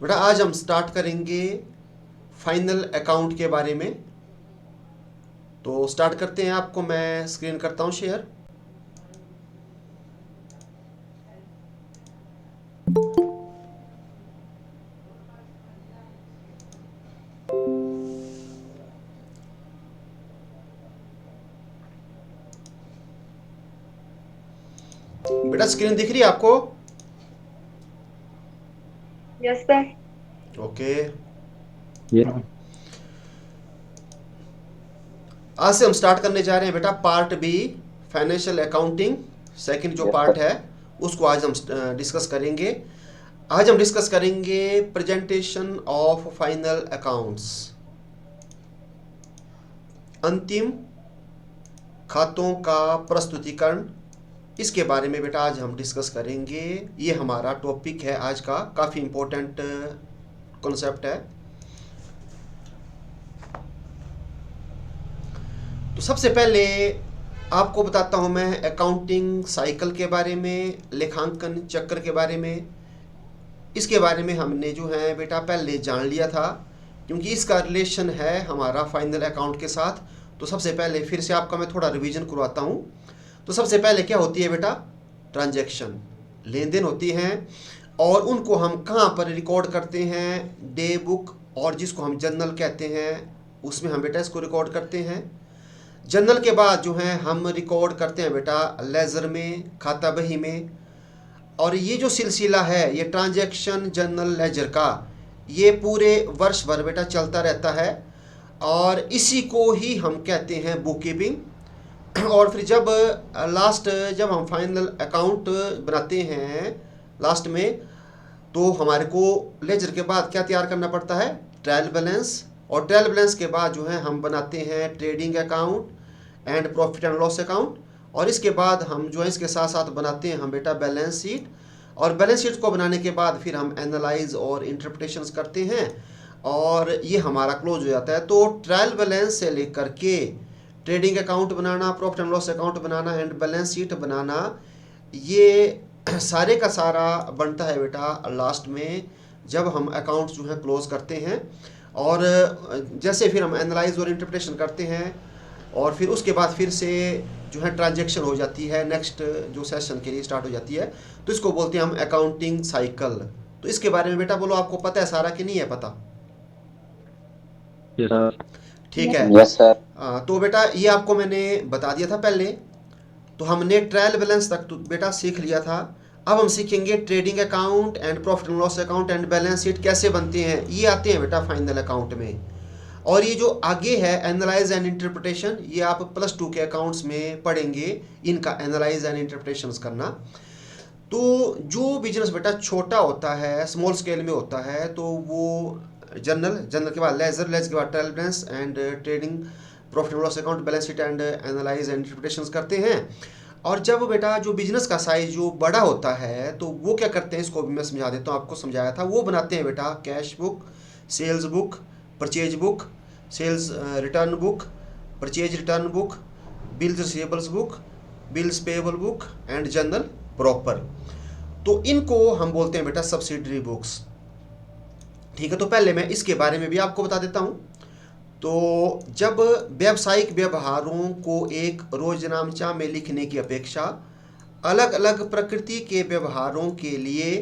बेटा आज हम स्टार्ट करेंगे फाइनल अकाउंट के बारे में। तो स्टार्ट करते हैं। आपको मैं स्क्रीन करता हूँ शेयर। बेटा स्क्रीन दिख रही है आपको? Yes sir. ओके। ये आज से हम स्टार्ट करने जा रहे हैं बेटा part B, financial accounting. Second जो पार्ट है उसको आज हम डिस्कस करेंगे। आज हम डिस्कस करेंगे प्रेजेंटेशन ऑफ फाइनल अकाउंट्स, अंतिम खातों का प्रस्तुतिकरण। इसके बारे में बेटा आज हम डिस्कस करेंगे। ये हमारा टॉपिक है आज का, काफ़ी इम्पोर्टेंट कॉन्सेप्ट है। तो सबसे पहले आपको बताता हूँ मैं अकाउंटिंग साइकिल के बारे में, लेखांकन चक्र के बारे में। इसके बारे में हमने जो है बेटा पहले जान लिया था, क्योंकि इसका रिलेशन है हमारा फाइनल अकाउंट के साथ। तो सबसे पहले फिर से आपका मैं थोड़ा रिवीजन करवाता हूँ। तो सबसे पहले क्या होती है बेटा? ट्रांजैक्शन, लेन देन होती हैं, और उनको हम कहाँ पर रिकॉर्ड करते हैं? डे बुक, और जिसको हम जर्नल कहते हैं उसमें हम बेटा इसको रिकॉर्ड करते हैं। जर्नल के बाद जो है हम रिकॉर्ड करते हैं बेटा लेजर में, खाता बही में। और ये जो सिलसिला है ये ट्रांजैक्शन जर्नल लेजर का, ये पूरे वर्ष भर बेटा चलता रहता है, और इसी को ही हम कहते हैं बुक कीपिंग। और फिर जब हम फाइनल अकाउंट बनाते हैं लास्ट में, तो हमारे को लेजर के बाद क्या तैयार करना पड़ता है? Trial balance. और ट्रायल बैलेंस के बाद जो है हम बनाते हैं trading account and profit and loss account. और इसके बाद हम जो है इसके साथ साथ बनाते हैं हम बेटा बैलेंस शीट। और बैलेंस शीट को बनाने के बाद फिर हम एनालाइज और इंटरप्रिटेशंस करते हैं, और ये हमारा क्लोज हो जाता है। तो ट्रायल बैलेंस से लेकर के ट्रेडिंग अकाउंट बनाना, प्रॉफिट एंड लॉस अकाउंट बनाना एंड बैलेंस शीट बनाना, ये सारे का सारा बनता है बेटा लास्ट में जब हम अकाउंट जो है क्लोज करते हैं। और जैसे फिर हम एनालाइज और इंटरप्रिटेशन करते हैं, और फिर उसके बाद फिर से जो है ट्रांजैक्शन हो जाती है, नेक्स्ट जो सेशन के लिए स्टार्ट हो जाती है। तो इसको बोलते हैं हम अकाउंटिंग साइकिल। तो इसके बारे में बेटा बोलो, आपको पता है सारा कि नहीं है पता? सर ठीक है। Yes sir. तो बेटा ये आपको मैंने बता दिया था पहले। तो हमने ट्रायल बैलेंस तक तो बेटा सीख लिया था। अब हम सीखेंगे trading account and profit and loss account and balance sheet कैसे बनते हैं। ये आते हैं बेटा फाइनल अकाउंट में। और ये जो आगे है एनालाइज एंड इंटरप्रिटेशन, ये आप +2 के अकाउंट्स में पढ़ेंगे, इनका एनालाइज एंड इंटरप्रिटेशंस करना। तो जो बिजनेस बेटा छोटा होता है, स्मॉल स्केल में होता है, तो वो जर्नल के बाद लेजर के बाद trial balance and trading profit and loss account, balance sheet and analyse and interpretations करते हैं। और जब बेटा जो बिजनेस का साइज जो बड़ा होता है, तो वो क्या करते हैं, इसको भी मैं समझा देता हूँ, आपको समझाया था। वो बनाते हैं बेटा cash book, sales book, purchase book, sales return book, purchase return book, bills receivables book, bills payable book and journal proper. तो इनको हम बोलते हैं बेटा सब्सिडरी बुक्स। ठीक है। तो पहले मैं इसके बारे में भी आपको बता देता हूँ। तो जब व्यावसायिक व्यवहारों को एक रोजनामचा में लिखने की अपेक्षा अलग अलग प्रकृति के व्यवहारों के लिए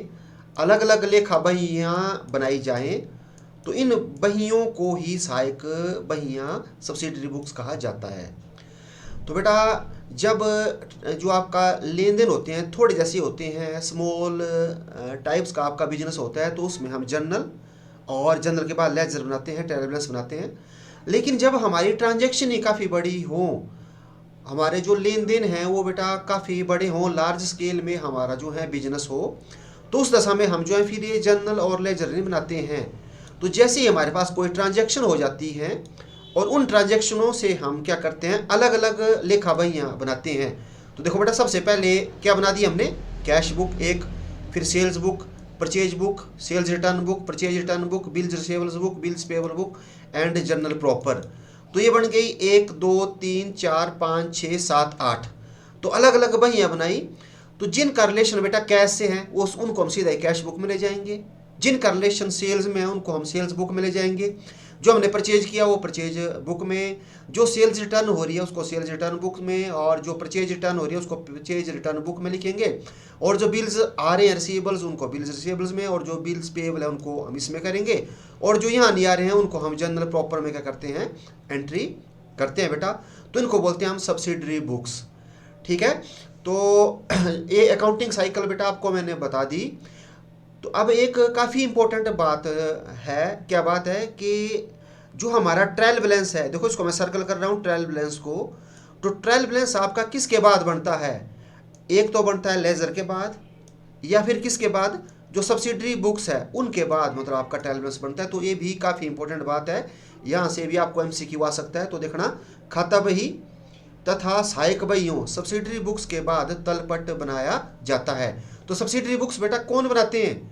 अलग अलग लेखा बहियाँ बनाई जाएं, तो इन बहियों को ही सहायक बहियाँ सब्सिडरी बुक्स कहा जाता है। तो बेटा जब जो आपका लेन देन होते हैं थोड़े जैसे होते हैं, स्मॉल टाइप्स का आपका बिजनेस होता है, तो उसमें हम जर्नल और जर्नल के बाद लेजर बनाते हैं, ट्रायल बैलेंस बनाते हैं। लेकिन जब हमारी ट्रांजैक्शन ही काफ़ी बड़ी हो, हमारे जो लेन देन हैं वो बेटा काफ़ी बड़े हों, लार्ज स्केल में हमारा जो है बिजनेस हो, तो उस दशा में हम जो है फिर ये जर्नल और लेजर नहीं बनाते हैं। तो जैसे ही हमारे पास कोई ट्रांजैक्शन हो जाती है, और उन ट्रांजैक्शनों से हम क्या करते हैं, अलग अलग लेखा बहियाँ बनाते हैं। तो देखो बेटा सबसे पहले क्या बना दी हमने? कैश बुक एक, फिर sales book, purchase book, sales return book, purchase return book, bills receivables book, bills payable book and journal proper. तो ये बन गई 1 2 3 4 5 6 7 8। तो अलग अलग बहियाँ बनाई। तो जिनका रिलेशन बेटा कैश से है वो उनको हम सीधा कैश बुक में ले जाएंगे, जिनका रिलेशन सेल्स में है उनको हम सेल्स बुक में ले जाएंगे, जो हमने परचेज किया वो परचेज बुक में, जो सेल्स रिटर्न हो रही है उसको सेल्स रिटर्न बुक में, और जो परचेज रिटर्न हो रही है उसको परचेज रिटर्न बुक में लिखेंगे, और जो बिल्स आ रहे हैं रिसीवेबल्स उनको बिल्स रिसीवेबल्स में, और जो बिल्स पेएबल है उनको हम इसमें करेंगे, और जो यहाँ नहीं आ रहे हैं उनको हम जनरल प्रॉपर में क्या करते हैं, एंट्री करते हैं बेटा। तो इनको बोलते हैं हम सब्सिडरी बुक्स। ठीक है, तो ये अकाउंटिंग साइकिल बेटा आपको मैंने बता दी। तो अब एक काफ़ी इंपॉर्टेंट बात है, क्या बात है कि जो हमारा ट्रायल बैलेंस है, देखो इसको मैं सर्कल कर रहा हूँ ट्रायल बैलेंस को। तो ट्रायल बैलेंस आपका किसके बाद बनता है, एक तो बनता है लेजर के बाद, या फिर किसके बाद, जो सब्सिडरी बुक्स है उनके बाद मतलब आपका ट्रायल बैलेंस बनता है। तो ये भी काफ़ी इंपॉर्टेंट बात है, यहाँ से भी आपको एमसीक्यू आ सकता है। तो देखना, खाता बही तथा सहायक बहियों सब्सिडरी बुक्स के बाद तलपट बनाया जाता है। तो सब्सिडरी बुक्स बेटा कौन बनाते हैं,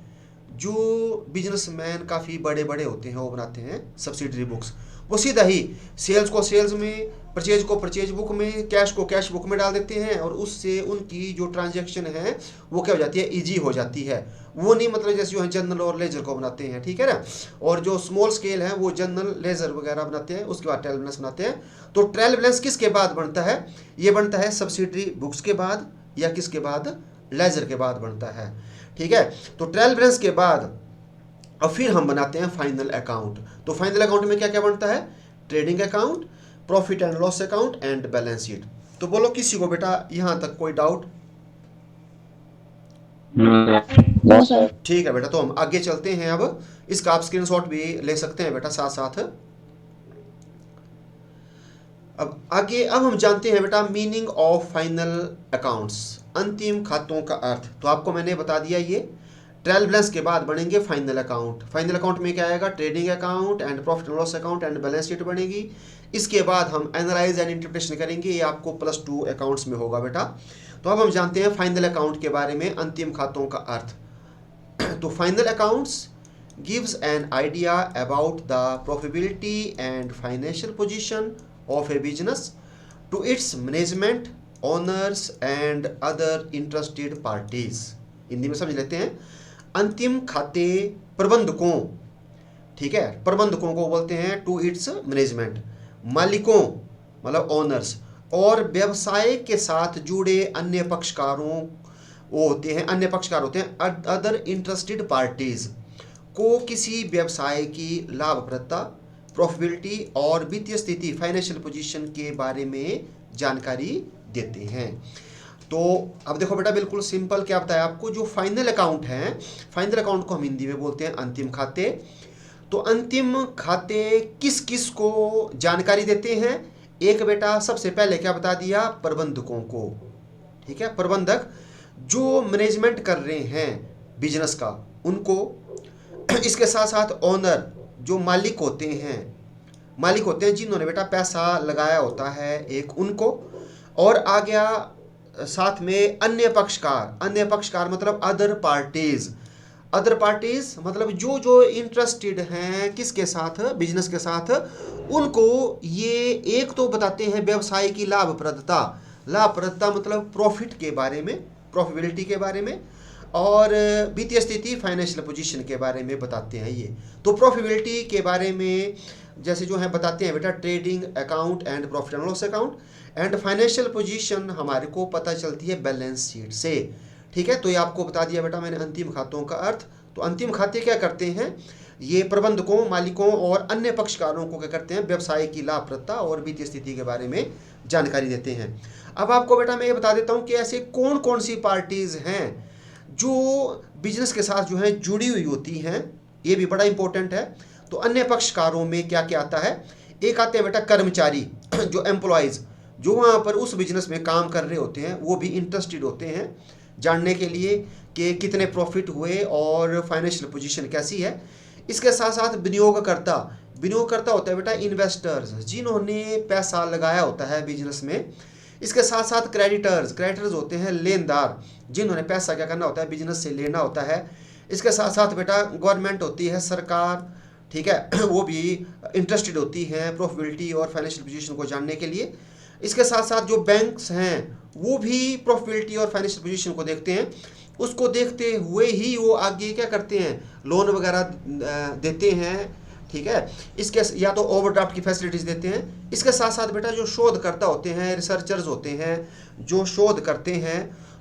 जो बिजनेसमैन काफ़ी बड़े बड़े होते हैं वो बनाते हैं सब्सिडरी बुक्स। वो सीधा ही सेल्स को सेल्स में, परचेज को परचेज बुक में, कैश को कैश बुक में डाल देते हैं, और उससे उनकी जो ट्रांजैक्शन है वो क्या हो जाती है, इजी हो जाती है। वो नहीं मतलब जैसे जो है जनरल और लेजर को बनाते हैं, ठीक है ना, और जो स्मॉल स्केल है वो जनरल लेजर वगैरह बनाते हैं, उसके बाद ट्रायल बैलेंस बनाते हैं। तो ट्रायल बैलेंस किसके बाद बनता है, ये बनता है सब्सिडरी बुक्स के बाद, या किसके बाद, लेजर के बाद बनता है। ठीक है, तो ट्रायल बैलेंस के बाद अब फिर हम बनाते हैं फाइनल अकाउंट। तो फाइनल अकाउंट में क्या क्या बनता है, trading account, profit and loss account and balance sheet. तो बोलो किसी को बेटा यहां तक कोई डाउट? No sir. ठीक है बेटा, तो हम आगे चलते हैं। अब इसका आप स्क्रीनशॉट भी ले सकते हैं बेटा साथ साथ। अब आगे अब हम जानते हैं बेटा मीनिंग ऑफ फाइनल अकाउंट्स, अंतिम खातों का अर्थ। तो आपको मैंने बता दिया, ये ट्रायल बैलेंस के बाद बनेंगे फाइनल अकाउंट। फाइनल अकाउंट में क्या आएगा, trading account and profit and loss account and balance sheet बनेगी। इसके बाद हम एनालाइज एंड इंटरप्रिटेशन करेंगे, ये आपको +2 अकाउंट्स में होगा बेटा। तो अब हम जानते हैं फाइनल अकाउंट के बारे में, अंतिम खातों का अर्थ। तो final accounts gives an idea about the profitability and financial position of a business to its management, owners and other interested parties। Hindi में समझ लेते हैं, अंतिम खाते प्रबंधकों, ठीक है, प्रबंधकों को बोलते हैं टू इट्स मैनेजमेंट, मालिकों मतलब ओनर्स, और व्यवसाय के साथ जुड़े अन्य पक्षकारों वो होते हैं, अन्य पक्षकार होते हैं अदर इंटरेस्टेड पार्टीज को किसी व्यवसाय की लाभप्रदता, प्रॉफिटेबिलिटी और वित्तीय स्थिति, फाइनेंशियल पोजीशन के बारे में जानकारी देते हैं। तो अब देखो बेटा बिल्कुल सिंपल क्या बताया आपको, जो फाइनल अकाउंट है, फाइनल अकाउंट को हम हिंदी में बोलते हैं अंतिम खाते। तो अंतिम खाते किस किस को जानकारी देते हैं, एक बेटा सबसे पहले क्या बता दिया, प्रबंधकों को, ठीक है, प्रबंधक जो मैनेजमेंट कर रहे हैं बिजनेस का उनको, इसके साथ साथ ओनर जो मालिक होते हैं जिन्होंने बेटा पैसा लगाया होता है एक, उनको, और आ गया साथ में अन्य पक्षकार मतलब अदर पार्टीज मतलब जो जो इंटरेस्टेड हैं किसके साथ, बिजनेस के साथ, उनको ये एक तो बताते हैं व्यवसाय की लाभप्रदता मतलब प्रॉफिट के बारे में, प्रॉफिटेबिलिटी के बारे में, और वित्तीय स्थिति, फाइनेंशियल पोजीशन के बारे में बताते हैं ये। तो प्रॉफिटेबिलिटी के बारे में जैसे जो है बताते हैं बेटा trading account and profit and loss account, and financial position हमारे को पता चलती है बैलेंस शीट से। ठीक है, तो ये आपको बता दिया बेटा मैंने अंतिम खातों का अर्थ। तो अंतिम खाते क्या करते हैं, ये प्रबंधकों, मालिकों और अन्य पक्षकारों को क्या करते हैं, व्यवसाय की लाभप्रदता और वित्तीय स्थिति के बारे में जानकारी देते हैं। अब आपको बेटा मैं ये बता देता हूँ कि ऐसे कौन कौन सी पार्टीज हैं जो बिजनेस के साथ जो है जुड़ी हुई होती हैं, ये भी बड़ा इंपॉर्टेंट है। तो अन्य पक्षकारों में क्या क्या आता है, एक आते हैं बेटा कर्मचारी जो एम्प्लॉयज़ जो वहाँ पर उस बिजनेस में काम कर रहे होते हैं, वो भी इंटरेस्टेड होते हैं जानने के लिए कि कितने प्रॉफिट हुए और फाइनेंशियल पोजीशन कैसी है। इसके साथ साथ विनियोगकर्ता होता है बेटा इन्वेस्टर्स, जिन्होंने पैसा लगाया होता है बिजनेस में। इसके साथ साथ क्रेडिटर्स होते हैं लेनदार, जिन्होंने पैसा क्या करना होता है, बिजनेस से लेना होता है। इसके साथ साथ बेटा गवर्नमेंट होती है, सरकार, ठीक है, वो भी इंटरेस्टेड होती है प्रॉफिटेबिलिटी और फाइनेंशियल पोजीशन को जानने के लिए। इसके साथ साथ जो बैंक्स हैं वो भी प्रॉफिटेबिलिटी और फाइनेंशियल पोजीशन को देखते हैं। उसको देखते हुए ही वो आगे क्या करते हैं, लोन वगैरह देते हैं। ठीक है, इसके या तो ओवरड्राफ्ट की फैसिलिटीज देते हैं। इसके साथ साथ बेटा जो शोधकर्ता होते हैं, रिसर्चर्स होते हैं, जो शोध करते हैं,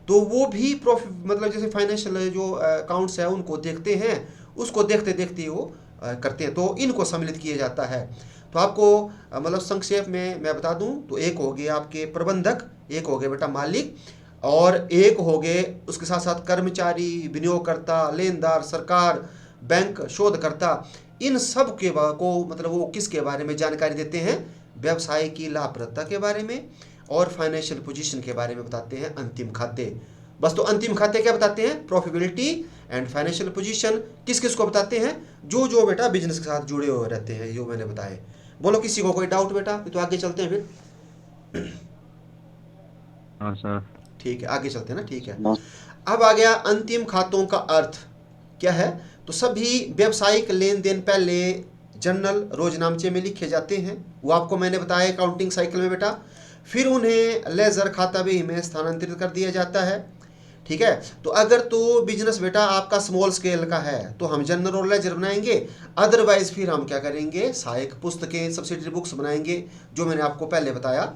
तो वो भी प्रॉफिट मतलब जैसे फाइनेंशियल जो अकाउंट्स है उनको देखते हैं, उसको देखते देखते वो करते हैं, तो इनको सम्मिलित किया जाता है। तो आपको मतलब संक्षेप में मैं बता दूं तो एक हो गए आपके प्रबंधक, एक हो गए बेटा मालिक, और एक हो गए उसके साथ साथ कर्मचारी, विनियोगकर्ता, लेनदार, सरकार, बैंक, शोधकर्ता। इन सब के को मतलब वो किसके बारे में जानकारी देते हैं, व्यवसाय की लाभप्रदता के बारे में और फाइनेंशियल पोजीशन के बारे में बताते हैं अंतिम खाते। बस तो अंतिम खाते क्या बताते हैं, प्रॉफिटेबिलिटी एंड फाइनेंशियल पोजीशन किस किस को बताते हैं, जो जो बेटा बिजनेस के साथ जुड़े हुए रहते हैं, जो मैंने बताए। बोलो किसी को कोई डाउट बेटा, तो आगे चलते हैं फिर। हाँ सर। ठीक है, आगे चलते हैं ना। ठीक है, हाँ अब आ गया अंतिम खातों का अर्थ क्या है। तो सभी व्यावसायिक लेन देन पहले जर्नल रोजनामचे में लिखे जाते हैं, वो आपको मैंने बताया अकाउंटिंग साइकिल में बेटा। फिर उन्हें लेजर खाता बही में स्थानांतरित कर दिया जाता है। ठीक है, तो अगर तो बिजनेस बेटा आपका स्मॉल स्केल का है तो हम जनरल और लेजर बनाएंगे, अदरवाइज फिर हम क्या करेंगे, सहायक पुस्तकें, सब्सिडरी बुक्स बनाएंगे, जो मैंने आपको पहले बताया।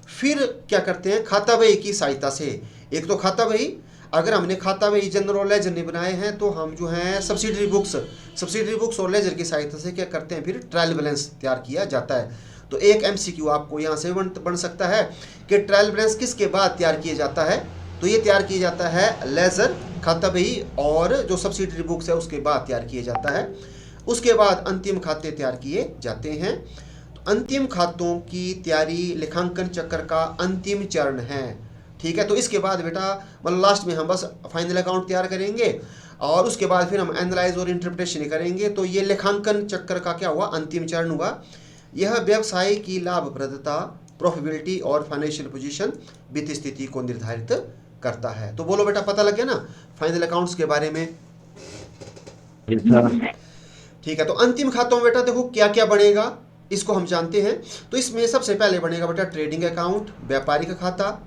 फिर क्या करते हैं, खाता बही की सहायता से, एक तो खाता बही, अगर हमने खाता बही जनरल और लेजर नहीं बनाए हैं तो हम जो है सब्सिडरी बुक्स और लेजर की सहायता से क्या करते हैं, फिर ट्रायल बैलेंस तैयार किया जाता है। तो एक एमसीक्यू आपको यहाँ से बन सकता है कि ट्रायल बैलेंस किसके बाद तैयार किया जाता है, तो ये तैयार किया जाता है लेजर, खाता बही और जो सब्सिडरी बुक्स है उसके बाद तैयार किया जाता है। उसके बाद अंतिम खाते तैयार किए जाते हैं। अंतिम खातों की तैयारी लेखांकन चक्र का अंतिम चरण है। ठीक है, तो इसके बाद बेटा मतलब लास्ट में हम बस फाइनल अकाउंट तैयार करेंगे और उसके बाद फिर हम एनालाइज और इंटरप्रिटेशन करेंगे। तो ये लेखांकन चक्र का क्या हुआ, अंतिम चरण हुआ। यह व्यवसाय की लाभप्रदता, प्रॉफिटेबिलिटी और फाइनेंशियल पोजीशन, वित्तीय स्थिति को निर्धारित करता है। तो बोलो बेटा, पता लग गया ना फाइनल अकाउंट्स के बारे में। जी सर। ठीक है, तो अंतिम खातों में बेटा देखो क्या क्या बनेगा, इसको हम जानते हैं। तो इसमें सबसे पहले बनेगा बेटा ट्रेडिंग अकाउंट, व्यापारिक खाता।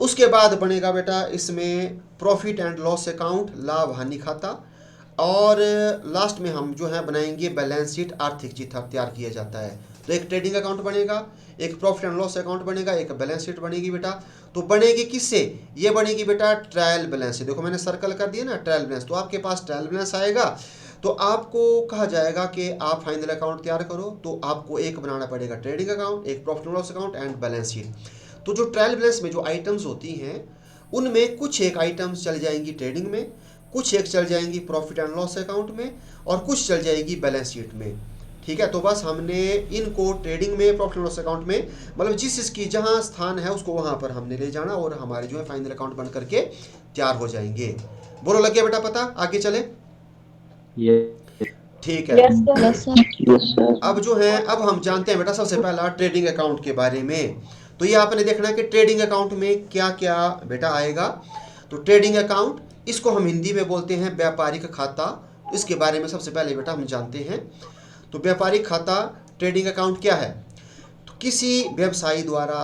उसके बाद बनेगा बेटा इसमें प्रॉफिट एंड लॉस अकाउंट, लाभ हानि खाता। और लास्ट में हम जो है बनाएंगे बैलेंस शीट, आर्थिक चिट्ठा तैयार किया जाता है। तो एक ट्रेडिंग अकाउंट बनेगा, एक प्रॉफिट एंड लॉस अकाउंट बनेगा, एक बैलेंस शीट बनेगी बेटा। तो बनेगी किससे, ये बनेगी बेटा ट्रायल बैलेंस से। देखो मैंने सर्कल कर दिया ना ट्रायल बैलेंस, तो आपके पास ट्रायल बैलेंस आएगा तो आपको कहा जाएगा कि आप फाइनल अकाउंट तैयार करो। तो आपको एक बनाना पड़ेगा ट्रेडिंग अकाउंट, एक profit and loss account and balance sheet. तो जो ट्रायल बैलेंस में जो आइटम्स होती हैं उनमें कुछ एक आइटम्स चल जाएंगी ट्रेडिंग में, कुछ एक चल जाएंगी प्रॉफिट एंड लॉस अकाउंट में, और कुछ चल जाएगी बैलेंस शीट में। ठीक है, तो बस हमने इनको ट्रेडिंग में, प्रॉफिट एंड लॉस अकाउंट में, मतलब जिस इसकी जहां स्थान है उसको वहां पर हमने ले जाना और हमारे जो है फाइनल अकाउंट बन करके तैयार हो जाएंगे। बोलो लग गया बेटा पता, आगे चले। ये ठीक है, यस सर। Yes sir. अब जो है अब हम जानते हैं बेटा सबसे पहला ट्रेडिंग अकाउंट के बारे में। तो ये आपने देखना है कि ट्रेडिंग अकाउंट में क्या क्या बेटा आएगा। तो ट्रेडिंग अकाउंट इसको हम हिंदी में बोलते हैं व्यापारिक खाता। इसके बारे में सबसे पहले बेटा हम जानते हैं। तो व्यापारिक खाता, ट्रेडिंग अकाउंट क्या है, तो किसी व्यवसायी द्वारा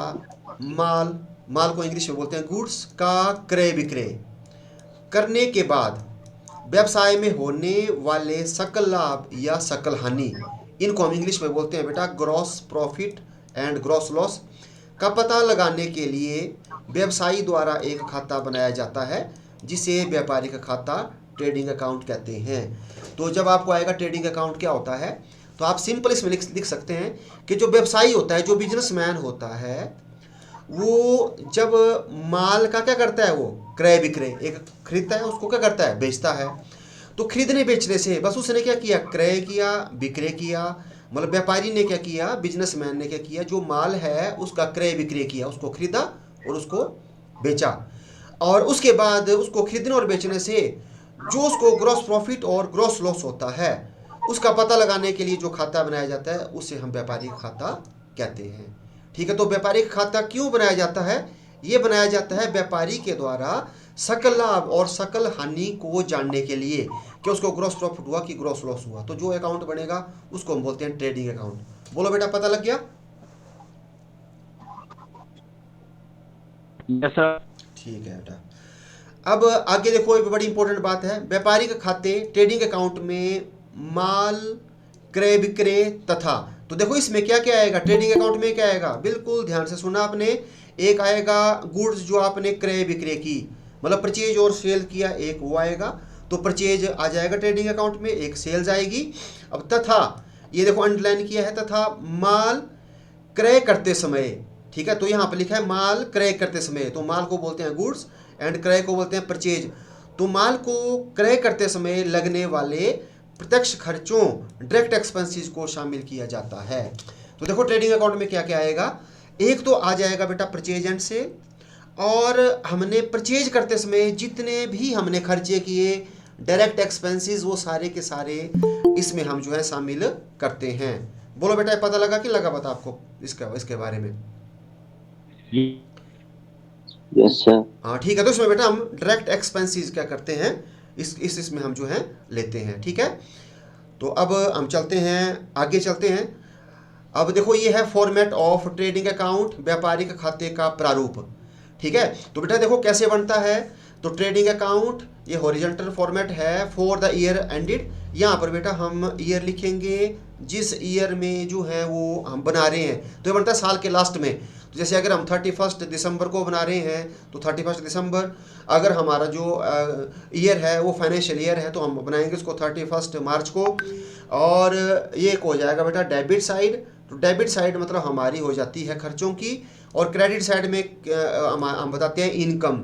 माल माल को इंग्लिश में बोलते हैं गुड्स का क्रय विक्रय करने के बाद व्यवसाय में होने वाले सकल लाभ या सकल हानि, इनको हम इंग्लिश में बोलते हैं बेटा gross profit and gross loss, का पता लगाने के लिए व्यवसायी द्वारा एक खाता बनाया जाता है जिसे व्यापारिक खाता, ट्रेडिंग अकाउंट कहते हैं। तो जब आपको आएगा ट्रेडिंग अकाउंट क्या होता है, तो आप सिंपल इसमें लिख सकते हैं कि जो व्यवसायी होता है, जो बिजनेसमैन होता है, वो जब माल का क्या करता है, वो क्रय विक्रय, एक खरीदता है उसको क्या करता है, बेचता है। तो खरीदने बेचने से बस उसने क्या किया, क्रय किया, विक्रय किया। मतलब व्यापारी ने क्या किया, बिजनेसमैन ने क्या किया, जो माल है उसका क्रय विक्रय किया, उसको खरीदा और उसको बेचा। और उसके बाद उसको खरीदने और बेचने से जो उसको ग्रॉस प्रॉफिट और ग्रॉस लॉस होता है उसका पता लगाने के लिए जो खाता बनाया जाता है उसे हम व्यापारिक खाता कहते हैं। ठीक है, तो व्यापारिक खाता क्यों बनाया जाता है, ये बनाया जाता है व्यापारी के द्वारा सकल लाभ और सकल हानि को जानने के लिए कि उसको ग्रॉस प्रॉफिट हुआ कि ग्रॉस लॉस हुआ। तो जो अकाउंट बनेगा उसको हम बोलते हैं ट्रेडिंग अकाउंट। बोलो बेटा पता लग गया। Yes sir. ठीक है बेटा, अब आगे देखो, ये बड़ी इंपॉर्टेंट बात है, व्यापारिक खाते ट्रेडिंग अकाउंट में माल क्रय विक्रय तथा, तो देखो इसमें क्या क्या आएगा, ट्रेडिंग अकाउंट में क्या आएगा, बिल्कुल ध्यान से सुना आपने, एक आएगा गुड्स जो आपने क्रय विक्रय की, मतलब परचेज और सेल किया, एक वो आएगा, तो परचेज आ जाएगा ट्रेडिंग अकाउंट में, एक सेल्स आएगी। अब तथा, ये देखो अंडरलाइन किया है, तथा माल क्रय करते समय, ठीक है, तो यहाँ पर लिखा है माल क्रय करते समय, तो माल को बोलते हैं गुड्स एंड क्रय को बोलते हैं परचेज। तो माल को क्रय करते समय लगने वाले प्रत्यक्ष खर्चों डायरेक्ट एक्सपेंसेस को शामिल किया जाता है। तो देखो ट्रेडिंग अकाउंट में क्या क्या आएगा, एक तो आ जाएगा बेटा परचेज एंड सेल, और हमने परचेज करते समय जितने भी हमने खर्चे किए डायरेक्ट एक्सपेंसेस, वो सारे के सारे इसमें हम जो है शामिल करते हैं। बोलो बेटा, पता लगा कि लगा पता आपको इसके बारे में? Yes sir. हाँ ठीक है, तो इसमें बेटा हम डायरेक्ट एक्सपेंसेस क्या करते हैं, इसमें हम जो है लेते हैं, ठीक है। तो अब हम चलते हैं, आगे चलते हैं। अब देखो ये है फॉर्मेट ऑफ ट्रेडिंग अकाउंट, व्यापारिक खाते का प्रारूप, ठीक है। तो बेटा देखो कैसे बनता है, तो ट्रेडिंग अकाउंट ये हॉरिजॉन्टल फॉर्मेट है फॉर द ईयर एंडेड, यहाँ पर बेटा हम ईयर लिखेंगे जिस ईयर में जो है वो हम बना रहे हैं, तो ये बनता है साल के लास्ट में। तो जैसे अगर हम 31 दिसंबर को बना रहे हैं तो 31 दिसंबर, अगर हमारा जो ईयर है वो फाइनेंशियल ईयर है तो हम बनाएंगे उसको 31 मार्च को। और ये एक हो जाएगा बेटा डेबिट साइड, तो डेबिट साइड मतलब हमारी हो जाती है खर्चों की, और क्रेडिट साइड में हम बताते हैं इनकम,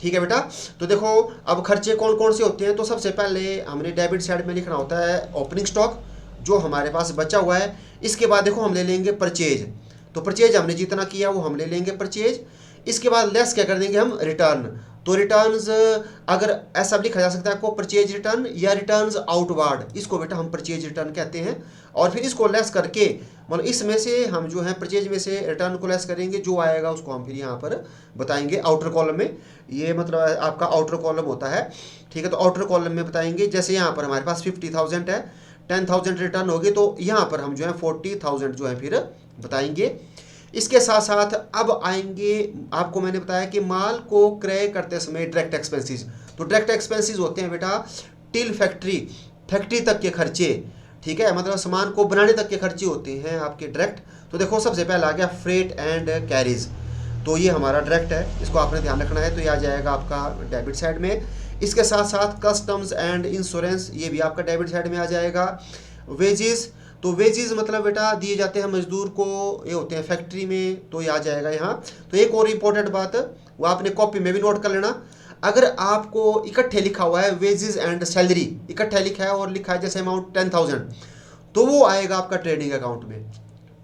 ठीक है बेटा। तो देखो अब खर्चे कौन कौन से होते हैं, तो सबसे पहले हमने डेबिट साइड में लिखना होता है ओपनिंग स्टॉक जो हमारे पास बचा हुआ है। इसके बाद देखो हम ले लेंगे परचेज, तो परचेज हमने जितना किया वो हम ले लेंगे परचेज। इसके बाद लेस क्या कर देंगे हम, रिटर्न, तो रिटर्न्स अगर ऐसा भी लिखा जा सकता है आपको परचेज रिटर्न या रिटर्न्स आउटवार्ड, इसको बेटा हम परचेज रिटर्न कहते हैं। और फिर इसको लेस करके, मतलब इसमें से हम जो है परचेज में से रिटर्न को लेस करेंगे, जो आएगा उसको हम फिर यहाँ पर बताएंगे आउटर कॉलम में, ये मतलब आपका आउटर कॉलम होता है, ठीक है। तो आउटर कॉलम में बताएंगे, जैसे यहाँ पर हमारे पास 50,000 है, 10,000 रिटर्न होगी, तो यहाँ पर हम जो है 40,000 जो है फिर बताएंगे। इसके साथ साथ अब आएंगे, आपको मैंने बताया कि माल को क्रय करते समय डायरेक्ट एक्सपेंसेस, तो डायरेक्ट एक्सपेंसेस होते हैं बेटा टिल फैक्ट्री तक के खर्चे, ठीक है, मतलब सामान को बनाने तक के खर्चे होते हैं आपके डायरेक्ट। तो देखो सबसे पहला आ गया फ्रेट एंड कैरीज, तो ये हमारा डायरेक्ट है, इसको आपने ध्यान रखना है, तो ये आ जाएगा आपका डेबिट साइड में। इसके साथ साथ कस्टम्स एंड इंश्योरेंस, ये भी आपका डेबिट साइड में आ जाएगा। वेजेस, तो वेजेस मतलब बेटा दिए जाते हैं मजदूर को, ये होते हैं फैक्ट्री में, तो ये आ जाएगा यहाँ। तो एक और इम्पोर्टेंट बात वो आपने कॉपी में भी नोट कर लेना, अगर आपको इकट्ठे लिखा हुआ है वेजेस एंड सैलरी इकट्ठे लिखा है और लिखा है जैसे अमाउंट 10,000, तो वो आएगा आपका ट्रेडिंग अकाउंट में,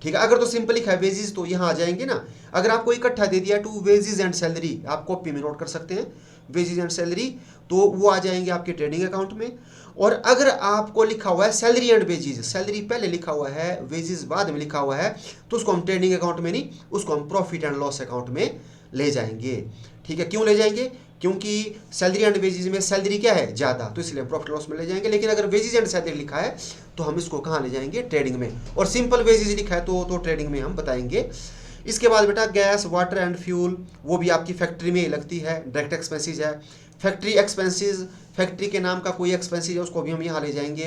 ठीक है। अगर तो सिंपल लिखा है वेजेस तो यहाँ आ जाएंगे ना। अगर आपको इकट्ठा दे दिया टू वेजेस एंड सैलरी, आप कॉपी में नोट कर सकते हैं वेजेस एंड सैलरी, तो वो आ जाएंगे आपके ट्रेडिंग अकाउंट में। और अगर आपको लिखा हुआ है सैलरी एंड वेजेस, सैलरी पहले लिखा हुआ है वेजेस बाद में लिखा हुआ है, तो उसको हम ट्रेडिंग अकाउंट में नहीं, उसको हम प्रॉफिट एंड लॉस अकाउंट में ले जाएंगे, ठीक है। क्यों ले जाएंगे, क्योंकि सैलरी एंड वेजेस में सैलरी क्या है ज़्यादा, तो इसलिए हम प्रॉफिट लॉस में ले जाएंगे। लेकिन अगर वेजेस एंड सैलरी लिखा है तो हम इसको कहाँ ले जाएंगे, ट्रेडिंग में। और सिंपल वेजेस लिखा है तो ट्रेडिंग में हम बताएंगे। इसके बाद बेटा गैस वाटर एंड फ्यूल, वो भी आपकी फैक्ट्री में ही लगती है, डायरेक्ट एक्सपेंसेस है। फैक्ट्री एक्सपेंसेस, फैक्ट्री के नाम का कोई एक्सपेंसेस है उसको भी हम यहाँ ले जाएंगे।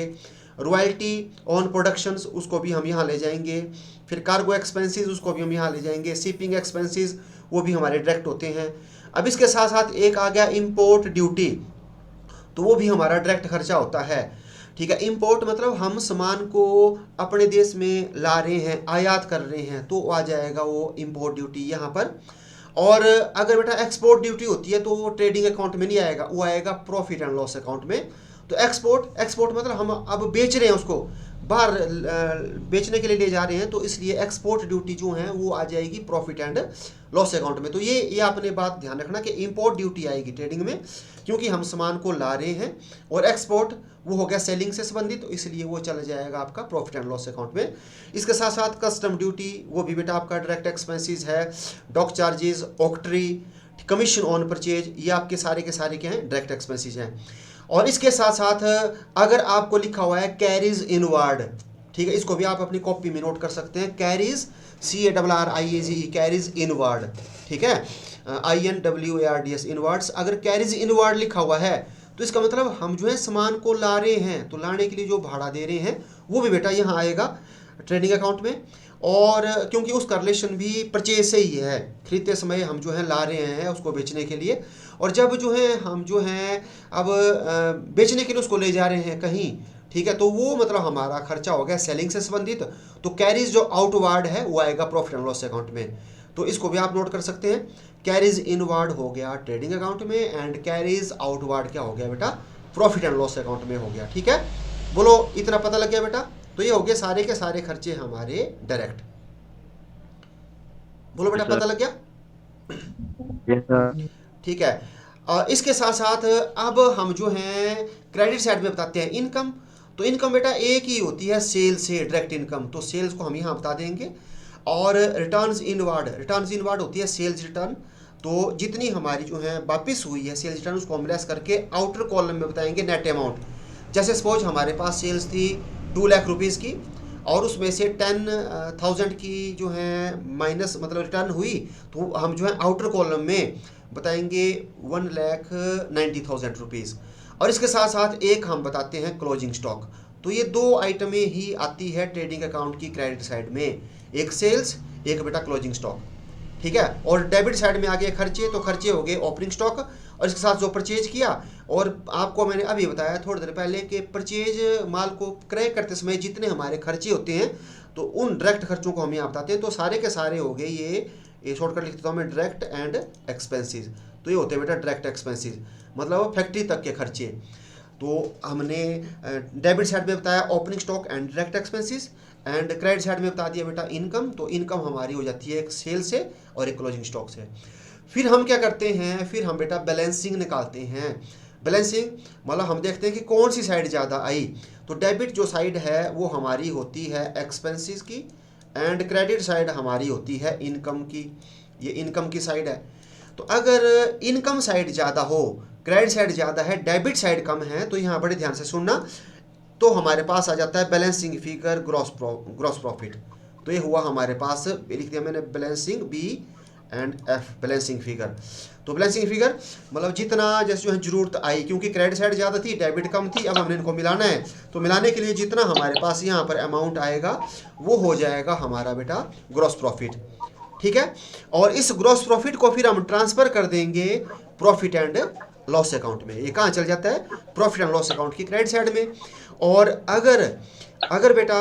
रॉयल्टी ऑन प्रोडक्शंस, उसको भी हम यहाँ ले जाएंगे। फिर कार्गो एक्सपेंसेस, उसको भी हम यहाँ ले जाएंगे। शिपिंग एक्सपेंसेस, वो भी हमारे डायरेक्ट होते हैं। अब इसके साथ साथ एक आ गया इंपोर्ट ड्यूटी, तो वो भी हमारा डायरेक्ट खर्चा होता है, ठीक है। इंपोर्ट मतलब हम सामान को अपने देश में ला रहे हैं, आयात कर रहे हैं, तो आ जाएगा वो इंपोर्ट ड्यूटी यहाँ पर। और अगर बेटा एक्सपोर्ट ड्यूटी होती है तो वो ट्रेडिंग अकाउंट में नहीं आएगा, वो आएगा प्रॉफिट एंड लॉस अकाउंट में। तो एक्सपोर्ट मतलब हम अब बेच रहे हैं, उसको बाहर बेचने के लिए ले जा रहे हैं, तो इसलिए एक्सपोर्ट ड्यूटी जो है वो आ जाएगी प्रॉफिट एंड लॉस अकाउंट में। तो ये आपने बात ध्यान रखना कि इंपोर्ट ड्यूटी आएगी ट्रेडिंग में, क्योंकि हम सामान को ला रहे हैं। और एक्सपोर्ट वो हो गया सेलिंग से संबंधित, तो इसलिए वो चला जाएगा आपका प्रॉफिट एंड लॉस अकाउंट में। इसके साथ साथ कस्टम ड्यूटी, वो भी बेटा आपका डायरेक्ट एक्सपेंसेस है। Dock charges, octroi, commission on purchase, ये आपके सारे के सारे क्या हैं, डायरेक्ट एक्सपेंसेस हैं। और इसके साथ साथ अगर आपको लिखा हुआ है कैरीज इनवार्ड, ठीक है, इसको भी आप अपनी कॉपी में नोट कर सकते हैं, कैरीज CARRIAGE कैरीज इनवार्ड, ठीक है। INWARDS इनवर्ड्स, अगर कैरीज इनवर्ड लिखा हुआ है तो इसका मतलब हम जो है सामान को ला रहे हैं, तो लाने के लिए जो भाड़ा दे रहे हैं वो भी बेटा यहाँ आएगा ट्रेडिंग अकाउंट में। और क्योंकि उसका रिलेशन भी परचेज से ही है, खरीदते समय हम जो है ला रहे हैं उसको बेचने के लिए, और जब जो है हम जो है अब बेचने के लिए उसको ले जा रहे हैं कहीं, ठीक है, तो वो मतलब हमारा खर्चा हो गया सेलिंग से संबंधित। तो कैरीज जो आउटवर्ड है वो आएगा प्रॉफिट एंड लॉस अकाउंट में। तो इसको भी आप नोट कर सकते हैं, कैरीज इनवर्ड हो गया ट्रेडिंग अकाउंट में, एंड कैरीज आउटवर्ड क्या हो गया बेटा, प्रॉफिट एंड लॉस अकाउंट में हो गया। ठीक है, बोलो इतना पता लग गया बेटा। तो ये हो गए सारे के सारे खर्चे हमारे डायरेक्ट। बोलो बेटा पता लग गया। Yes sir. ठीक है, इसके साथ साथ अब हम जो हैं क्रेडिट साइड में बताते हैं इनकम। तो इनकम बेटा एक ही होती है सेल से, डायरेक्ट इनकम, तो सेल्स को हम यहाँ बता देंगे। और रिटर्न्स इनवर्ड होती है सेल्स रिटर्न। तो जितनी हमारी जो है वापस हुई है सेल्स रिटर्न उसको हम लेस करके आउटर कॉलम में बताएंगे नेट अमाउंट। जैसे सपोज हमारे पास सेल्स थी 2 लाख रुपीज़ की, और उसमें से 10,000 की जो है माइनस मतलब रिटर्न हुई, तो हम जो है आउटर कॉलम में बताएंगे 1,90,000 रुपीज़। और इसके साथ साथ एक हम बताते हैं क्लोजिंग स्टॉक। तो ये दो आइटमें ही आती है ट्रेडिंग अकाउंट की क्रेडिट साइड में, एक सेल्स एक बेटा क्लोजिंग स्टॉक। ठीक है, और डेबिट साइड में आ गए खर्चे, तो खर्चे हो गए ओपनिंग स्टॉक और इसके साथ जो परचेज किया। और आपको मैंने अभी बताया थोड़ी देर पहले कि परचेज माल को क्रय करते समय जितने हमारे खर्चे होते हैं तो उन डायरेक्ट खर्चों को हम यहाँ बताते हैं। तो सारे के सारे हो गए ये शॉर्टकट लिख देता हूँ मैं, डायरेक्ट एंड एक्सपेंसेस। तो ये होते हैं बेटा डायरेक्ट एक्सपेंसेस, मतलब फैक्ट्री तक के खर्चे। तो हमने डेबिट साइड में बताया opening stock and direct expenses, and credit side में बता दिया बेटा इनकम। तो इनकम हमारी हो जाती है एक सेल से और एक क्लोजिंग स्टॉक से। फिर हम क्या करते हैं, फिर हम बेटा बैलेंसिंग निकालते हैं। बैलेंसिंग मतलब हम देखते हैं कि कौन सी साइड ज़्यादा आई। तो डेबिट जो साइड है वो हमारी होती है एक्सपेंसेस की, एंड क्रेडिट साइड हमारी होती है इनकम की, ये इनकम की साइड है। तो अगर इनकम साइड ज़्यादा हो, क्रेडिट साइड ज़्यादा है, डेबिट साइड कम है, तो यहाँ बड़े ध्यान से सुनना, तो हमारे पास आ जाता है बैलेंसिंग फिगर ग्रॉस प्रॉफिट। तो ये हुआ हमारे पास, लिख दिया मैंने balancing B and F, balancing figure. तो बैलेंसिंग फिगर मतलब जितना जैसे जो है जरूरत आई, क्योंकि क्रेडिट साइड ज़्यादा थी डेबिट कम थी, अब हमने इनको मिलाना है। तो मिलाने के लिए जितना हमारे पास यहाँ पर अमाउंट आएगा वो हो जाएगा हमारा बेटा ग्रॉस प्रॉफिट। ठीक है, और इस ग्रॉस प्रॉफिट को फिर हम ट्रांसफ़र कर देंगे प्रॉफिट एंड लॉस अकाउंट में। ये कहाँ चल जाता है, प्रॉफिट एंड लॉस अकाउंट की क्रेडिट साइड में। और अगर बेटा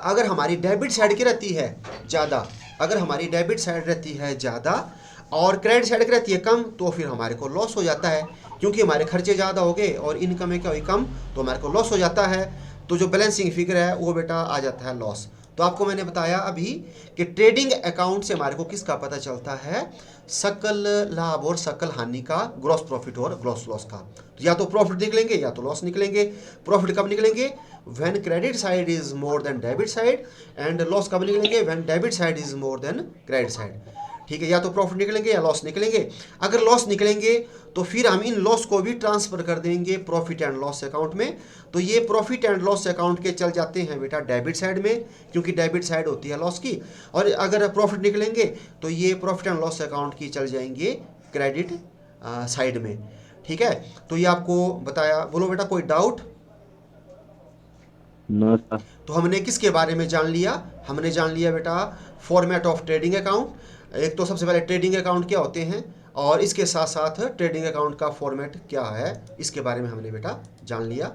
अगर हमारी डेबिट साइड की रहती है ज़्यादा, अगर हमारी डेबिट साइड रहती है ज़्यादा और क्रेडिट साइड की रहती है कम, तो फिर हमारे को लॉस हो जाता है, क्योंकि हमारे खर्चे ज़्यादा हो गए और इनकम में क्या हुई कम, तो हमारे को लॉस हो जाता है। तो जो बैलेंसिंग फिगर है वो बेटा आ जाता है लॉस। तो आपको मैंने बताया अभी कि ट्रेडिंग अकाउंट से हमारे को किसका पता चलता है, सकल लाभ और सकल हानि का, ग्रॉस प्रॉफिट और ग्रॉस लॉस का। तो या तो प्रॉफिट निकलेंगे या तो लॉस निकलेंगे। प्रॉफिट कब निकलेंगे, when credit side is more than debit side, and loss कब निकलेंगे, when debit side is more than credit side. ठीक है, या तो प्रॉफिट निकलेंगे या लॉस निकलेंगे। अगर लॉस निकलेंगे तो फिर हम इन लॉस को भी ट्रांसफ़र कर देंगे प्रॉफिट एंड लॉस अकाउंट में। तो ये प्रॉफिट एंड लॉस अकाउंट के चल जाते हैं बेटा डेबिट साइड में, क्योंकि डेबिट साइड होती है लॉस की। और अगर प्रॉफिट निकलेंगे तो ये प्रॉफिट एंड लॉस अकाउंट की चल जाएंगे क्रेडिट साइड में। ठीक है, तो ये आपको बताया। बोलो बेटा कोई डाउट। No sir. तो हमने किसके बारे में जान लिया, हमने जान लिया बेटा फॉर्मेट ऑफ ट्रेडिंग अकाउंट। एक तो सबसे पहले ट्रेडिंग अकाउंट क्या होते हैं, और इसके साथ साथ ट्रेडिंग अकाउंट का फॉर्मेट क्या है, इसके बारे में हमने बेटा जान लिया।